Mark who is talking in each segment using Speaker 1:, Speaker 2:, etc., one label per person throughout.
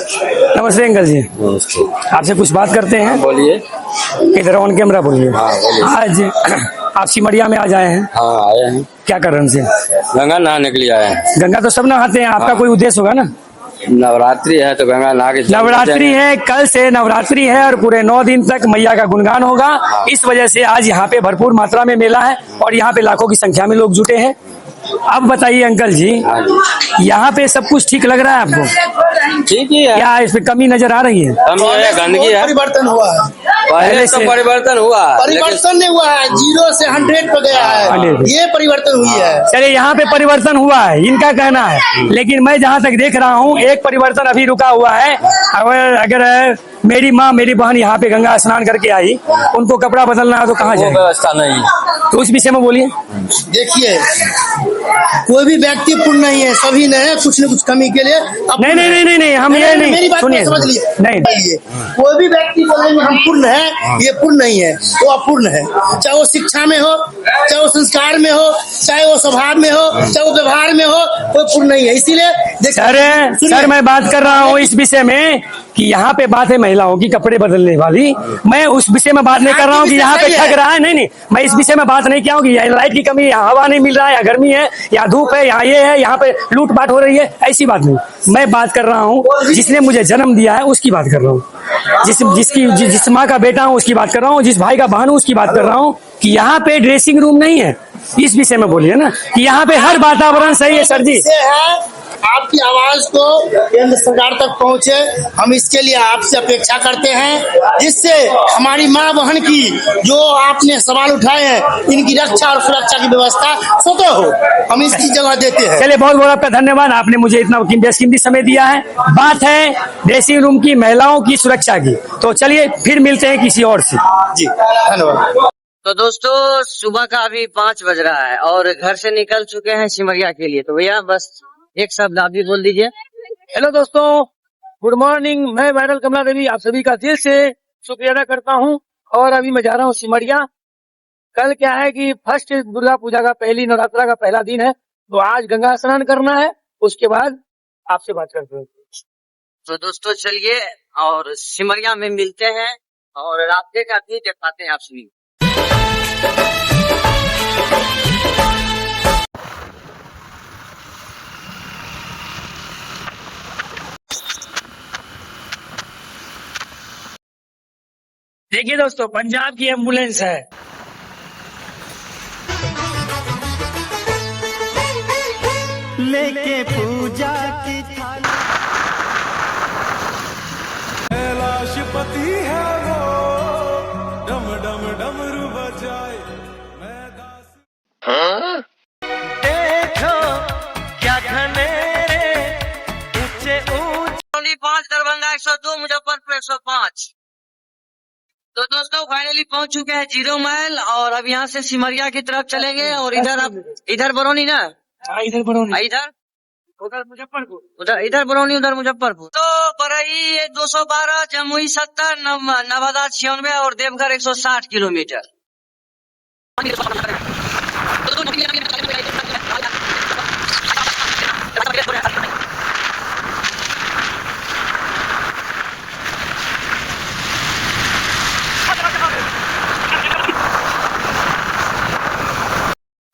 Speaker 1: नमस्ते अंकल जी, आपसे कुछ बात करते हैं।
Speaker 2: बोलिए।
Speaker 1: इधर ऑन कैमरा बोलिए।
Speaker 2: हाँ बोलिए।
Speaker 1: आज आप सिमरिया में आज आए हैं,
Speaker 2: हाँ आए हैं,
Speaker 1: क्या कारण से?
Speaker 2: गंगा नहाने के लिए आए हैं।
Speaker 1: गंगा तो सब नहाते हैं, आपका
Speaker 2: हाँ।
Speaker 1: कोई उद्देश्य होगा ना?
Speaker 2: नवरात्रि है तो गंगा नहा के
Speaker 1: नवरात्रि है, कल से नवरात्रि है और पूरे 9 दिन तक मैया का गुणगान होगा।
Speaker 2: हाँ।
Speaker 1: इस वजह से आज यहाँ पे भरपूर मात्रा में मेला है और यहाँ पे लाखों की संख्या में लोग जुटे हैं। अब बताइए अंकल जी,
Speaker 2: हाँ जी।
Speaker 1: यहाँ पे सब कुछ ठीक लग रहा है आपको?
Speaker 2: ठीक ही है।
Speaker 1: क्या इसमें कमी नजर आ रही है?
Speaker 2: कम है, गंदगी है।
Speaker 3: परिवर्तन हुआ है,
Speaker 2: पहले तो परिवर्तन हुआ,
Speaker 3: परिवर्तन नहीं हुआ है, 0 से 100 पे गया है, ये परिवर्तन हुई है।
Speaker 1: चलिए यहाँ पे परिवर्तन हुआ है, इनका कहना है, लेकिन मैं जहाँ तक देख रहा हूँ एक परिवर्तन अभी रुका हुआ है। अगर मेरी माँ मेरी बहन यहाँ पे गंगा स्नान करके आई, उनको कपड़ा बदलना है तो कहाँ
Speaker 2: वो
Speaker 1: जाए?
Speaker 2: व्यवस्था नहीं।
Speaker 1: तो उस विषय में बोलिए।
Speaker 3: देखिए, कोई भी व्यक्ति पूर्ण नहीं है, सभी ने कुछ न कुछ कमी के लिए
Speaker 1: नहीं नहीं नहीं नहीं नहीं, हम ये नहीं,
Speaker 3: मेरी बात
Speaker 1: सुनिए,
Speaker 3: समझ लिए।
Speaker 1: नहीं
Speaker 3: कोई भी व्यक्ति बोलेंगे हम पूर्ण है, ये पूर्ण नहीं है, वो अपूर्ण है। चाहे वो शिक्षा में हो, चाहे वो संस्कार में हो, चाहे वो स्वभाव में हो, चाहे वो व्यवहार में हो, कोई पूर्ण नहीं है। इसीलिए
Speaker 1: सर मैं बात कर रहा हूँ इस विषय में कि यहाँ पे बात है महिलाओं की कपड़े बदलने वाली। मैं उस विषय में बात नहीं कर रहा हूँ कि यहाँ पे ठग रहा है, नहीं नहीं, मैं इस विषय में बात नहीं किया हूँ कि लाइट की कमी, यहाँ हवा नहीं मिल रहा है, या गर्मी है, या धूप है, यहाँ ये है, यहाँ पे लूट पाट हो रही है, ऐसी बात नहीं। मैं बात कर रहा हूँ जिसने मुझे जन्म दिया है उसकी बात कर रहा हूँ, जिस माँ का बेटा हूँ उसकी बात कर रहा हूँ, जिस भाई का बहन हूँ उसकी बात कर रहा हूँ कि यहाँ पे ड्रेसिंग रूम नहीं है। इस विषय में बोलिए ना कि यहाँ पे हर वातावरण सही है। सर जी,
Speaker 3: आपकी आवाज को केंद्र सरकार तक पहुंचे, हम इसके लिए आपसे अपेक्षा करते हैं, जिससे हमारी माँ बहन की जो आपने सवाल उठाए हैं, इनकी रक्षा और सुरक्षा की व्यवस्था स्वतः हो, हम इसकी जगह देते हैं।
Speaker 1: चलिए बहुत बहुत आपका धन्यवाद, आपने मुझे इतना कीमती समय दिया है। बात है ड्रेसिंग रूम की, महिलाओं की सुरक्षा की, तो चलिए फिर मिलते हैं किसी और से।
Speaker 3: जी धन्यवाद।
Speaker 4: तो दोस्तों, सुबह का अभी 5 बज रहा है और घर से निकल चुके हैं सिमरिया के लिए। तो भैया बस एक शब्द आप भी बोल दीजिए।
Speaker 1: हेलो दोस्तों, गुड मॉर्निंग। मैं वायरल कमला देवी आप सभी का दिल से शुक्रिया अदा करता हूं और अभी मैं जा रहा हूं सिमरिया। कल क्या है कि फर्स्ट दुर्गा पूजा का, पहली नवरात्रा का पहला दिन है, तो आज गंगा स्नान करना है, उसके बाद आपसे बात करते हैं।
Speaker 4: तो दोस्तों चलिए और सिमरिया में मिलते हैं और रास्ते का भी दिखाते हैं आप सभी।
Speaker 1: देखिए दोस्तों, पंजाब की एम्बुलेंस है।
Speaker 5: लेके पूजा की थाली, कैलाशपति है वो, डम डम डमरू बजाए मैं दास। देखो क्या घनेरे ऊंचे ऊंचे।
Speaker 4: 5 दरभंगा 102, मुजफ्फरपुर 105। तो दोस्तों फाइनली पहुंच चुके हैं 0 माइल और अब यहाँ से सिमरिया की तरफ चलेंगे। और इधर बरौनी ना,
Speaker 1: इधर बरौनी,
Speaker 4: इधर
Speaker 1: उधर मुजफ्फरपुर,
Speaker 4: इधर बरौनी, उधर मुजफ्फरपुर। तो बरई 212, जमुई 70, नवादा 96 और देवघर 160 किलोमीटर।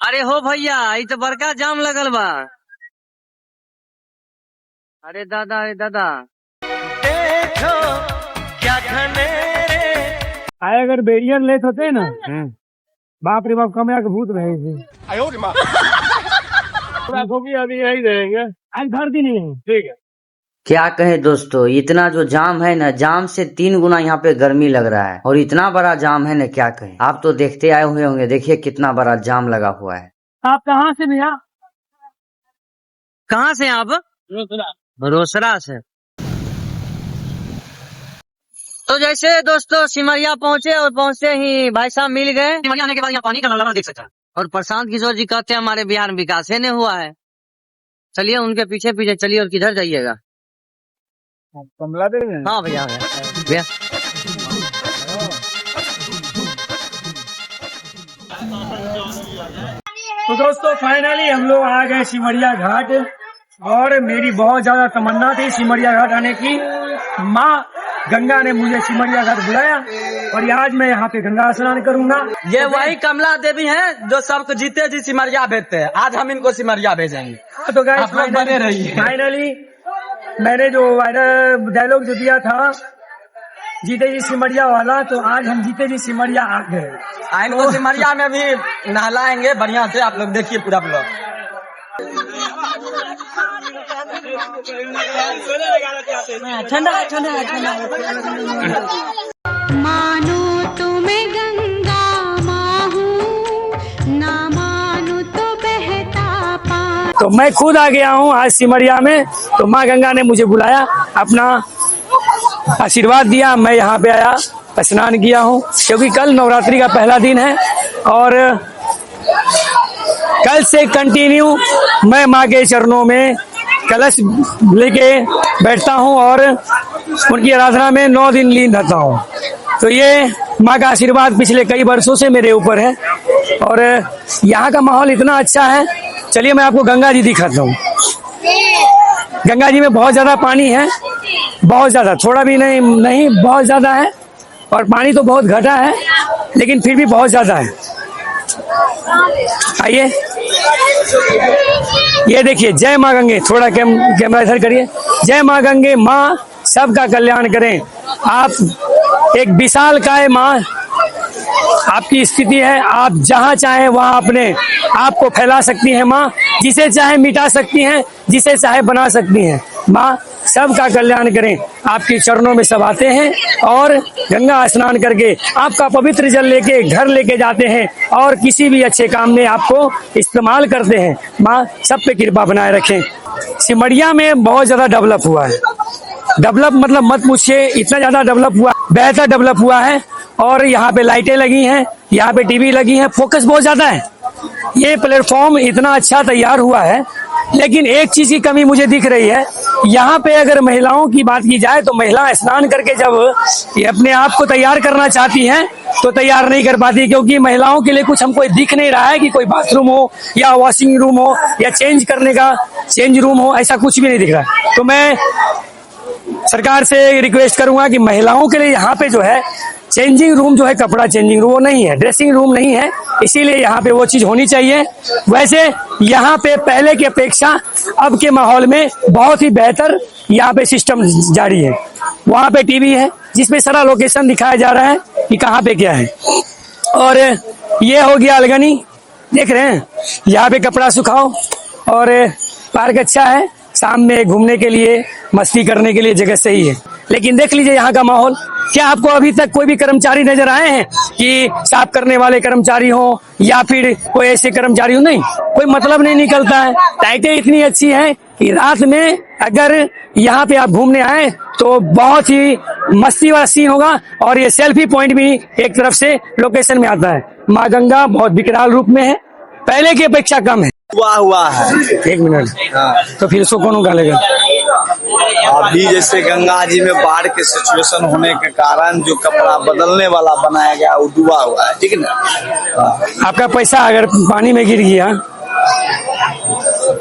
Speaker 4: अरे हो भैया, ये तो बड़का जाम लगल बा। अरे दादा, अरे दादा,
Speaker 5: देखो क्या घनेरे।
Speaker 1: आए अगर बेरियर लेट होते ना, बाप रे बाप, कमरा के भूत रहे थे। अभी यही रहेंगे, आज भर दिन ही नहीं, ठीक है।
Speaker 6: क्या कहे दोस्तों, इतना जो जाम है ना, जाम से 3 गुना यहाँ पे गर्मी लग रहा है और इतना बड़ा जाम है ना, क्या कहे। आप तो देखते आए हुए होंगे, देखिए कितना बड़ा जाम लगा हुआ है।
Speaker 1: आप कहाँ से भैया?
Speaker 4: कहाँ से आप? रोसड़ा से। तो जैसे दोस्तों सिमरिया पहुंचे और पहुंचते ही भाई साहब मिल गए। सिमरिया आने के बाद यहाँ पानी का नजारा देख सकते हैं। और प्रशांत किशोर जी कहते हैं हमारे बिहार में विकास ही नहीं हुआ है। चलिए उनके पीछे पीछे चलिए। और किधर जाइएगा?
Speaker 1: कमला देवी।
Speaker 4: हाँ भैया भैया।
Speaker 1: तो दोस्तों फाइनली हम लोग आ गए सिमरिया घाट और मेरी बहुत ज्यादा तमन्ना थी सिमरिया घाट आने की। माँ गंगा ने मुझे सिमरिया घाट बुलाया और आज मैं यहाँ पे गंगा स्नान करूंगा।
Speaker 4: ये वही कमला देवी हैं जो सबको जीते जी सिमरिया भेजते हैं। आज हम इनको सिमरिया भेजेंगे।
Speaker 1: तो गाइस
Speaker 4: आप लोग बने रहिए।
Speaker 1: फाइनली मैंने जो वायरल डायलॉग जो दिया था जीते जी सिमरिया वाला, तो आज हम जीते जी सिमरिया आ गए।
Speaker 4: इनको सिमरिया में भी नहलाएंगे बढ़िया से। आप लोग देखिए पूरा ब्लॉग।
Speaker 7: मानो तो मैं गंगा माँ हूँ, ना मानो तो बहता पानी।
Speaker 1: तो मैं खुद आ गया हूँ आज सिमरिया में। तो माँ गंगा ने मुझे बुलाया, अपना आशीर्वाद दिया, मैं यहाँ पे आया, स्नान किया हूँ। क्योंकि कल नवरात्रि का पहला दिन है और कल से कंटिन्यू मैं माँ के चरणों में कलश लेके बैठता हूँ और उनकी आराधना में 9 दिन लीन रहता हूँ। तो ये माँ का आशीर्वाद पिछले कई वर्षों से मेरे ऊपर है और यहाँ का माहौल इतना अच्छा है। चलिए मैं आपको गंगा जी दिखाता हूँ। गंगा जी में बहुत ज्यादा पानी है, बहुत ज्यादा, थोड़ा भी नहीं बहुत ज्यादा है। और पानी तो बहुत घटा है लेकिन फिर भी बहुत ज्यादा है। आइए ये देखिए, जय माँ गंगे। थोड़ा कैमरा इधर करिए। जय माँ गंगे, माँ सबका कल्याण करें। आप एक विशाल काय माँ, आपकी स्थिति है, आप जहाँ चाहे वहाँ अपने आप को फैला सकती हैं माँ। जिसे चाहे मिटा सकती हैं, जिसे चाहे बना सकती हैं माँ। सबका कल्याण करें। आपके चरणों में सब आते हैं और गंगा स्नान करके आपका पवित्र जल लेके घर लेके जाते हैं और किसी भी अच्छे काम में आपको इस्तेमाल करते हैं। माँ सब पे कृपा बनाए रखें। सिमरिया में बहुत ज्यादा डेवलप हुआ है। डेवलप मतलब मत पूछिए, इतना ज्यादा डेवलप हुआ, बेहतर डेवलप हुआ है। और यहाँ पे लाइटें लगी हैं, यहाँ पे टीवी लगी है, फोकस बहुत ज्यादा है। ये प्लेटफॉर्म इतना अच्छा तैयार हुआ है, लेकिन एक चीज की कमी मुझे दिख रही है। यहाँ पे अगर महिलाओं की बात की जाए तो महिला स्नान करके जब ये अपने आप को तैयार करना चाहती हैं तो तैयार नहीं कर पाती, क्योंकि महिलाओं के लिए कुछ हमको दिख नहीं रहा है कि कोई बाथरूम हो या वॉशिंग रूम हो या चेंज करने का चेंज रूम हो, ऐसा कुछ भी नहीं दिख रहा। तो मैं सरकार से रिक्वेस्ट करूंगा कि महिलाओं के लिए यहाँ पे जो है चेंजिंग रूम जो है, कपड़ा चेंजिंग रूम वो नहीं है, ड्रेसिंग रूम नहीं है, इसीलिए यहाँ पे वो चीज होनी चाहिए। वैसे यहाँ पे पहले की अपेक्षा अब के माहौल में बहुत ही बेहतर यहाँ पे सिस्टम जारी है। वहाँ पे टीवी है जिसमें सारा लोकेशन दिखाया जा रहा है कि कहाँ पे क्या है। और ये हो गया अलगनी, देख रहे हैं, यहाँ पे कपड़ा सुखाओ और पार्क अच्छा है, शाम में घूमने के लिए मस्ती करने के लिए जगह सही है। लेकिन देख लीजिए यहाँ का माहौल। क्या आपको अभी तक कोई भी कर्मचारी नजर आए हैं कि साफ करने वाले कर्मचारी हो या फिर कोई ऐसे कर्मचारी हो? नहीं, कोई मतलब नहीं निकलता है। लाइटें इतनी अच्छी हैं कि रात में अगर यहाँ पे आप घूमने आए तो बहुत ही मस्ती वाला सीन होगा। और ये सेल्फी पॉइंट भी एक तरफ से लोकेशन में आता है। माँ गंगा बहुत विकराल रूप में है, पहले की अपेक्षा कम है।
Speaker 8: हुआ है।
Speaker 1: 1 मिनट, तो फिर इसको कौन गालेगा?
Speaker 8: अभी जैसे गंगा जी में बाढ़ के सिचुएशन होने के कारण जो कपड़ा बदलने वाला बनाया गया वो डूबा हुआ है, ठीक है ना।
Speaker 1: आपका पैसा अगर पानी में गिर गया,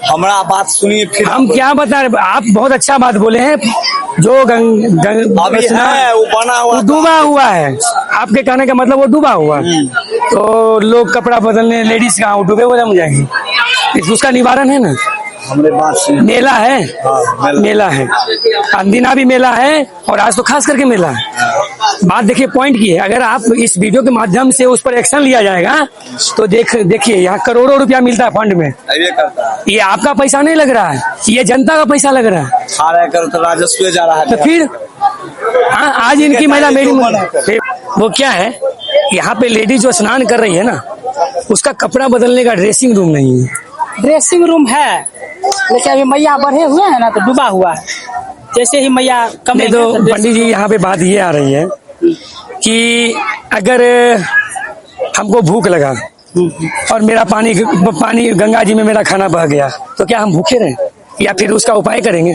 Speaker 8: हमारा बात सुनिए फिर।
Speaker 1: हम क्या बता रहे, आप बहुत अच्छा बात बोले हैं। जो
Speaker 8: अभी है वो बना हुआ,
Speaker 1: डूबा हुआ है। आपके कहने का मतलब वो डूबा हुआ, तो लोग कपड़ा बदलने, लेडीज कहाँ डूबे हो जाएंगे, उसका निवारण है ना।
Speaker 8: हमारे बात सुनिए।
Speaker 1: मेला है, मेला है, अंदिना भी मेला है और आज तो खास करके मेला है। बात देखिए पॉइंट की है। अगर आप इस वीडियो के माध्यम से उस पर एक्शन लिया जाएगा तो देखिए यहाँ करोड़ों रुपया मिलता है फंड में। ये आपका पैसा नहीं लग रहा है, ये जनता का पैसा लग रहा है।
Speaker 8: सारा कर तो राजस्व जा रहा है।
Speaker 1: तो फिर हाँ, आज इनकी महिला मेरी वो क्या है, यहाँ पे लेडीज जो स्नान कर रही है ना, उसका कपड़ा बदलने का ड्रेसिंग रूम नहीं है।
Speaker 9: ड्रेसिंग रूम है लेकिन अभी मैया बढ़े हुए हैं ना, तो डूबा हुआ है। जैसे ही मैया कम
Speaker 1: नहीं तो पंडित जी यहाँ पे बात ये आ रही है कि अगर हमको भूख लगा और मेरा पानी गंगा जी में मेरा खाना बह गया तो क्या हम भूखे रहे? या फिर उसका उपाय करेंगे।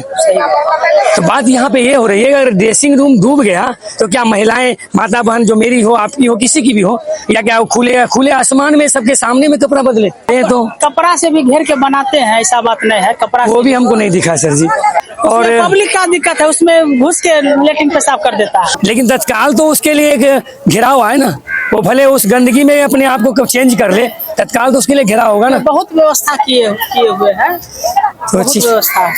Speaker 1: तो बात यहाँ पे ये हो रही है, अगर ड्रेसिंग रूम डूब गया तो क्या महिलाएं, माता बहन जो मेरी हो, आपकी हो, किसी की भी हो, या क्या खुले आसमान में सबके सामने में कपड़ा बदले? ये तो
Speaker 9: कपड़ा से भी घेर के बनाते हैं, ऐसा बात नहीं है। कपड़ा
Speaker 1: वो भी हमको नहीं दिखा सर जी। और
Speaker 9: पब्लिक का दिक्कत है, उसमें घुस के लेटरिन पेशाब कर देता है।
Speaker 1: लेकिन तत्काल तो उसके लिए एक घेराव है ना, वो भले उस गंदगी में अपने आप को चेंज कर ले, तत्काल तो उसके लिए घेराव होगा ना।
Speaker 9: बहुत व्यवस्था किए हुए हैं, बहुत व्यवस्था है।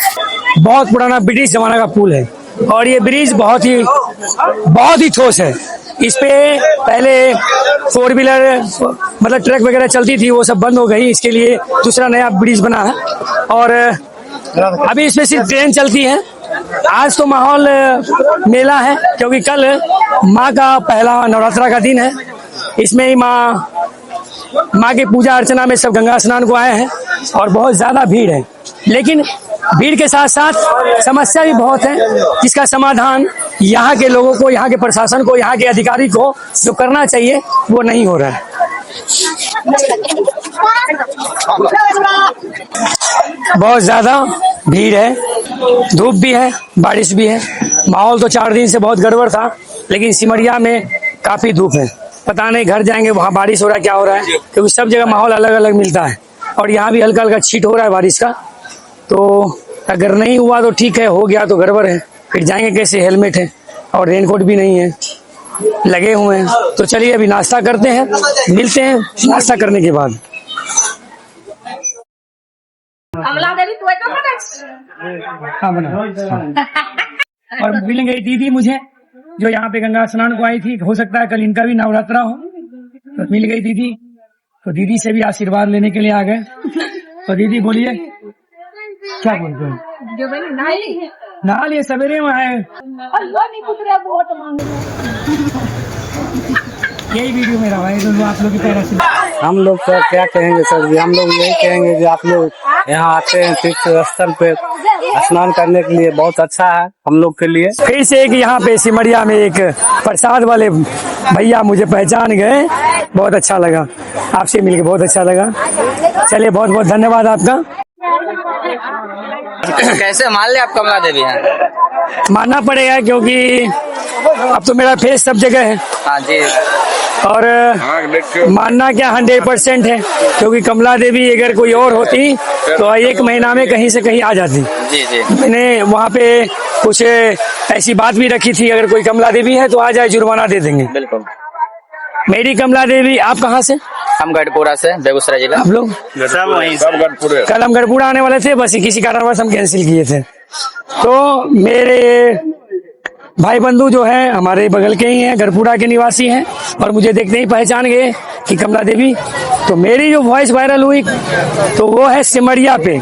Speaker 1: बहुत पुराना ब्रिटिश जमाना का पुल है और ये ब्रिज बहुत ही ठोस है। इस पे पहले 4 व्हीलर मतलब ट्रक वगैरह चलती थी, वो सब बंद हो गई, इसके लिए दूसरा नया ब्रिज बना है और अभी इसमें सिर्फ ट्रेन चलती है। आज तो माहौल मेला है क्योंकि कल माँ का पहला नवरात्रा का दिन है। इसमें ही माँ की पूजा अर्चना में सब गंगा स्नान को आए हैं और बहुत ज्यादा भीड़ है। लेकिन भीड़ के साथ साथ समस्या भी बहुत है, जिसका समाधान यहाँ के लोगों को, यहाँ के प्रशासन को, यहाँ के अधिकारी को जो करना चाहिए वो नहीं हो रहा है। बहुत ज्यादा भीड़ है, धूप भी है, बारिश भी है। माहौल तो 4 दिन से बहुत गड़बड़ था, लेकिन सिमरिया में काफी धूप है। पता नहीं घर जाएंगे वहाँ बारिश हो रहा है क्या हो रहा है, क्योंकि सब जगह माहौल अलग अलग मिलता है और यहाँ भी हल्का हल्का छींट हो रहा है बारिश का। तो अगर नहीं हुआ तो ठीक है, हो गया तो गड़बड़ है, फिर जाएंगे कैसे? हेलमेट है और रेनकोट भी नहीं है, लगे हुए हैं। तो चलिए अभी नाश्ता करते हैं, मिलते हैं नाश्ता करने के बाद। हाँ बना। और मिल गई दीदी मुझे जो यहाँ पे गंगा स्नान को आई थी, हो सकता है कल इनका भी नवरात्रा हो, तो मिल गई दीदी। तो दीदी से भी आशीर्वाद लेने के लिए आ गए। तो दीदी बोलिए क्या बोलते हैं? नहा लिए सवेरे में आए, यही वीडियो मेरा भाई, तो आप लोग की तरह से
Speaker 10: हम लोग तो क्या कहेंगे सर जी, हम लोग यही कहेंगे कि आप लोग यहाँ आते हैं तीर्थ स्थल पे स्नान करने के लिए, बहुत अच्छा है हम लोग के लिए।
Speaker 1: फिर से एक यहाँ पे सिमरिया में एक प्रसाद वाले भैया मुझे पहचान गए, बहुत अच्छा लगा, आपसे मिलके बहुत अच्छा लगा। चलिए बहुत बहुत धन्यवाद आपका।
Speaker 2: कैसे मान ले आप कमला देवी हैं?
Speaker 1: मानना पड़ेगा क्योंकि अब तो मेरा फेस सब जगह है।
Speaker 2: हाँ जी।
Speaker 1: और मानना क्या 100% है, क्योंकि कमला देवी अगर कोई और होती तो 1 महीना में कहीं से कहीं आ जाती।
Speaker 2: जी जी।
Speaker 1: मैंने वहाँ पे कुछ ऐसी बात भी रखी थी, अगर कोई कमला देवी है तो आ जाए, जुर्माना दे देंगे।
Speaker 2: बिल्कुल।
Speaker 1: मेरी कमला देवी। आप कहाँ से?
Speaker 2: हम गढ़पुरा से, बेगूसराय जिला।
Speaker 1: आप लोग? कल हम गढ़पुरा आने वाले थे, बस किसी कारणवश हम कैंसिल किए थे। तो मेरे भाई बंधु जो है हमारे बगल के ही हैं, गढ़पुरा के निवासी हैं, और मुझे देखते ही पहचान गए कि कमला देवी। तो मेरी जो वॉइस वायरल हुई तो वो है सिमरिया पे।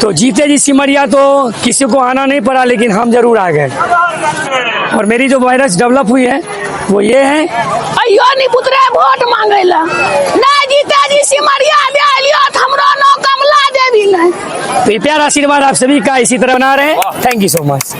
Speaker 1: तो जीते जी सिमरिया तो किसी को आना नहीं पड़ा, लेकिन हम जरूर आ गए। और मेरी जो वायरस डेवलप हुई है वो ये है,
Speaker 11: अयो नहीं पुत्रे वोट मांगेला ना जीता जी सिमरिया दे लियो हमरो नो कमला देवी नहीं।
Speaker 1: तो प्यार आशीर्वाद आप सभी का इसी तरह बना रहे। Thank you so much.